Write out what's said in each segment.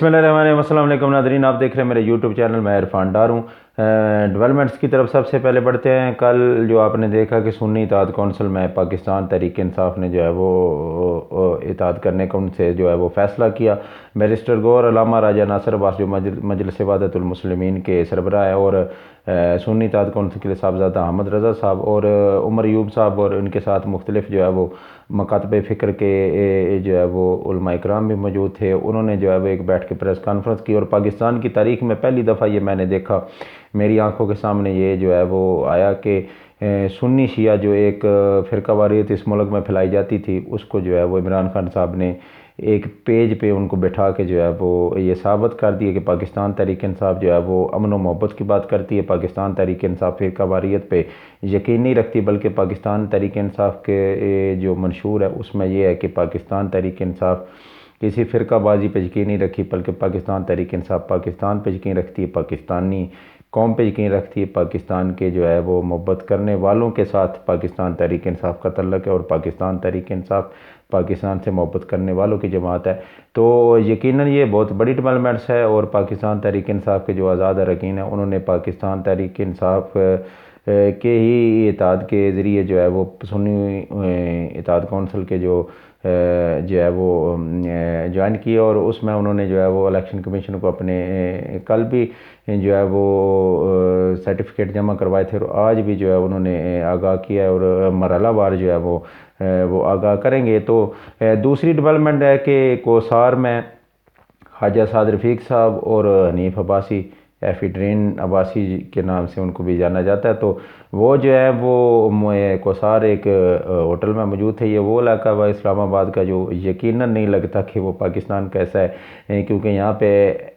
बिस्मिल्लाहिर्रहमानिर्रहीम। अस्सलाम वालेकुम नाज़रीन, आप देख रहे हैं मेरे यूट्यूब चैनल। मैं इरफान डार हूँ। डेवलपमेंट्स की तरफ सबसे पहले बढ़ते हैं। कल जो आपने देखा कि सुन्नी इत्तेहाद कौंसिल में पाकिस्तान तहरीक इंसाफ ने जो है वो इत्तेहाद करने का उनसे जो है वो फ़ैसला किया। बैरिस्टर गौहर अल्लामा राजा नासिर अब्बास जो मजलिस वहदतुल मुस्लिमीन के सरबराह है और सुन्नी इत्तेहाद कौंसिल के साहबजादा अहमद रज़ा साहब और उमर यूब साहब और उनके साथ मुख्तलिफ जो है वो मकातब फ़िक्र के जो है वो उलमा इकराम भी मौजूद थे। उन्होंने जो है वो एक बैठ के प्रेस कॉन्फ्रेंस की और पाकिस्तान की तारीख़ में पहली दफ़ा ये मैंने देखा, मेरी आंखों के सामने ये जो है वो आया कि सुन्नी शिया जो एक फ़िरका वारियत इस मुल्क में फैलाई जाती थी, उसको जो है वो इमरान खान साहब ने एक पेज पे उनको बैठा के जो है वो ये साबित कर दिया कि पाकिस्तान तहरीक इंसाफ जो है वो अमन व मोहब्बत की बात करती है। पाकिस्तान तहरीक इंसाफ फ़िरका वारियत पे यकीन नहीं रखती, बल्कि पाकिस्तान तहरीक इंसाफ के जो मंशूर है उसमें यह है कि पाकिस्तान तहरीक इंसाफ किसी फ़िरका बाजी पे यकीन नहीं रखी, बल्कि पाकिस्तान तहरीक इंसाफ पाकिस्तान पे यकीन रखती है, पाकिस्तानी कौम पे यकीन रखती है, पाकिस्तान के जो है वो मोहब्बत करने वालों के साथ पाकिस्तान तहरीक इंसाफ का तल्लुक़ है और पाकिस्तान तहरीक इंसाफ पाकिस्तान से मोहब्बत करने वालों की जमात है। तो यकीनन ये बहुत बड़ी डेवलपमेंट्स है और पाकिस्तान तहरीक इंसाफ के जो आज़ाद अरकान हैं उन्होंने पाकिस्तान तहरीक इंसाफ के ही इत्तेहाद के ज़रिए जो है वो सुन्नी इत्तेहाद कौंसिल के जो है वो ज्वाइन किया और उसमें उन्होंने जो है वो इलेक्शन कमीशन को अपने कल भी जो है वो सर्टिफिकेट जमा करवाए थे और आज भी जो है उन्होंने आगाह किया है और मरहला वार जो है वो आगाह करेंगे। तो दूसरी डेवलपमेंट है कि कोसार में ख्वाजा साद रफ़ीक साहब और हनीफ अब्बासी एफिड्रीन अब्बासी के नाम से उनको भी जाना जाता है, तो वो जो है वो कोसार एक होटल में मौजूद थे। ये वो इलाका हुआ इस्लामाबाद का जो यकीनन नहीं लगता कि वो पाकिस्तान कैसा है, क्योंकि यहाँ पे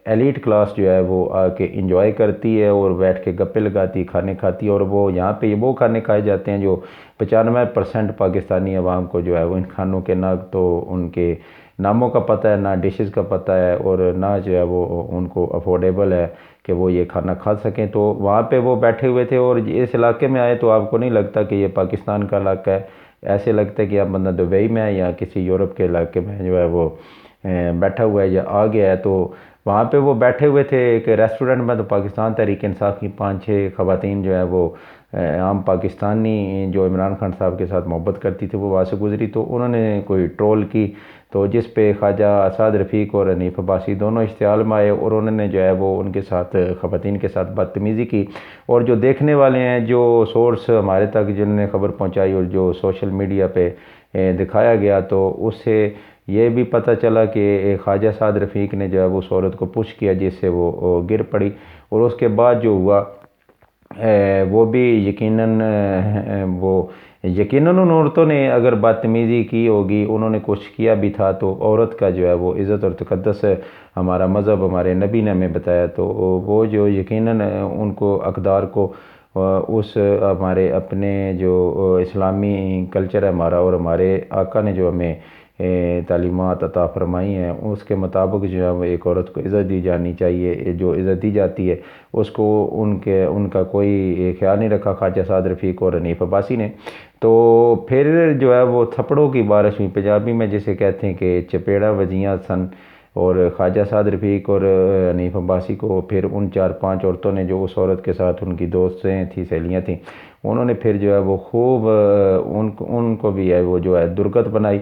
एलीट क्लास जो है वो आके इंजॉय करती है और बैठ के गप्पे लगाती, खाने खाती है और वो यहाँ पे वो खाने खाए जाते हैं जो 95% पाकिस्तानी अवाम को जो है वो इन खानों के ना तो उनके नामों का पता है, ना डिशेस का पता है और ना जो है वो उनको अफोर्डेबल है कि वो ये खाना खा सकें। तो वहाँ पे वो बैठे हुए थे और इस इलाके में आए तो आपको नहीं लगता कि ये पाकिस्तान का इलाका है, ऐसे लगता है कि आप बंदा दुबई में है या किसी यूरोप के इलाके में जो है वो बैठा हुआ है या आ गया है। तो वहाँ पे वो बैठे हुए थे एक रेस्टोरेंट में, तो पाकिस्तान तहरीक इंसाफ की 5-6 ख़वातीन जो है वो आम पाकिस्तानी जो इमरान खान साहब के साथ मोहब्बत करती थी वो वहाँ से गुजरी, तो उन्होंने कोई ट्रोल की, तो जिस पे ख्वाजा साद रफ़ीक और हनीफ अब्बासी दोनों इश्तियाल में आए और उन्होंने जो है वो उनके साथ ख़वातीन के साथ बदतमीज़ी की। और जो देखने वाले हैं, जो सोर्स हमारे तक जिन्होंने खबर पहुंचाई और जो सोशल मीडिया पे दिखाया गया, तो उससे ये भी पता चला कि ख्वाजा साद रफ़ीक ने जो है वो उस औरत को पुश किया जिससे वो गिर पड़ी और उसके बाद जो हुआ वो भी यकीनन उन औरतों ने अगर बदतमीज़ी की होगी, उन्होंने कुछ किया भी था, तो औरत का जो है वो इज़्ज़त और तक़द्दुस हमारा मज़हब हमारे नबी ने हमें बताया, तो वो जो यकीनन उनको अक़दार को उस हमारे अपने जो इस्लामी कल्चर है हमारा और हमारे आका ने जो हमें तालीमात अता फ़रमाई हैं उसके मुताबिक जो है वो एक औरत को इज़्ज़त दी जानी चाहिए। जो इज़्ज़त दी जाती है उसको उनका कोई ख्याल नहीं रखा ख्वाजा साद रफ़ीक और हनीफ अब्बासी ने। तो फिर जो है वो थप्पड़ों की बारिश हुई, पंजाबी में जिसे कहते हैं कि चपेड़ा वजियाँ सन, और ख्वाजा साद रफ़ीक और हनीफ अब्बासी को फिर उन 4-5 औरतों ने जो उस औरत के साथ उनकी दोस्तें थी, सहेलियाँ थीं, उन्होंने फिर जो है वो खूब उनको भी है वो जो है दुर्गत बनाई,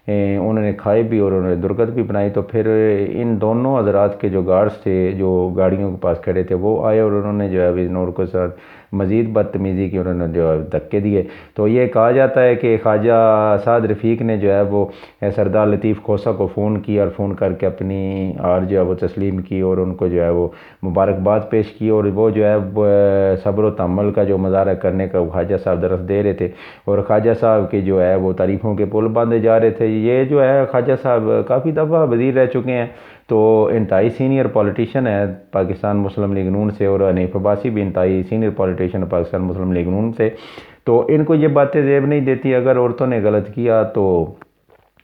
उन्होंने खाई भी और उन्होंने दुर्गत भी बनाई। तो फिर इन दोनों हज़रात के जो गार्ड्स थे जो गाड़ियों के पास खड़े थे वो आए और उन्होंने जो है इन औरतों के साथ मज़ीद बदतमीज़ी की, उन्होंने जो है धक्के दिए। तो ये कहा जाता है कि ख्वाजा साद रफ़ीक ने जो है वो सरदार लतीफ़ खोसा को फ़ोन किया और फ़ोन करके अपनी हार जो है वो तस्लीम की और उनको जो है वो मुबारकबाद पेश की और वो जो है सब्र व तहम्मुल का जो मुज़ाहरा करने का ख्वाजा साहब दरस दे रहे थे और ख्वाजा साहब की जो है वो तारीफ़ों के पुल बांधे जा रहे थे। ये जो है ख्वाजा साहब काफ़ी दफ़ा वज़ीर रह चुके हैं, तो इंतहाई सीनियर पॉलिटिशियन है पाकिस्तान मुस्लिम लीग नून से, और हनीफ अब्बासी भी इंतहाई सीनियर पॉलिटिशियन है पाकिस्तान मुस्लिम लीग नून से। तो इनको ये बातें जेब नहीं देती, अगर औरतों ने गलत किया तो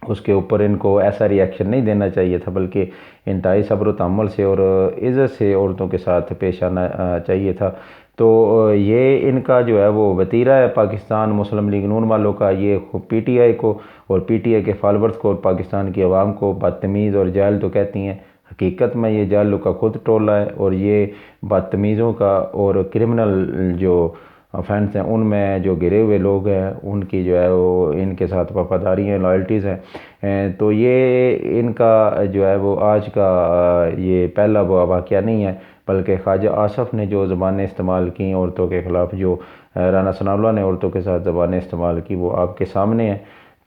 उसके ऊपर इनको ऐसा रिएक्शन नहीं देना चाहिए था, बल्कि इंतहाई सब्र तहम्मुल से और इज़्ज़त से औरतों के साथ पेश आना चाहिए था। तो ये इनका जो है वो वतीरा है पाकिस्तान मुस्लिम लीग नून वालों का, ये पीटीआई को और पीटीआई के फॉलोअर्स को और पाकिस्तान की आवाम को बदतमीज़ और जाहिल तो कहती हैं, حقیقت میں یہ جالو کا خود ٹولہ ہے، اور یہ بدتمیزوں کا اور کرمنل جو فینس ہیں ان میں جو گرے ہوئے لوگ ہیں ان کی جو ہے وہ ان کے ساتھ وفاداری ہیں، لائلٹیز ہیں۔ تو یہ ان کا جو ہے وہ آج کا یہ پہلا واقعہ نہیں ہے، بلکہ خواجہ آصف نے جو زبانیں استعمال کی عورتوں کے خلاف، جو رانا ثناء اللہ نے عورتوں کے ساتھ زبانیں استعمال کی، وہ آپ کے سامنے ہیں۔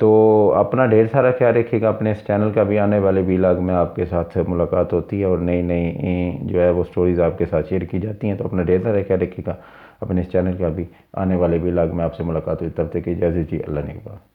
تو اپنا ڈھیر سارا خیال رکھیے گا، اپنے اس چینل کا بھی آنے والے ویلاگ میں آپ کے ساتھ ملاقات ہوتی ہے اور نئی نئی جو ہے وہ سٹوریز آپ کے ساتھ شیئر کی جاتی ہیں، تو اپنا ڈھیر سارا خیال رکھیے گا۔ اپنے اس چینل کا بھی آنے والے ویلاگ میں آپ سے ملاقات ہوئی، تب تک اجازت جی، اللہ نگہبان۔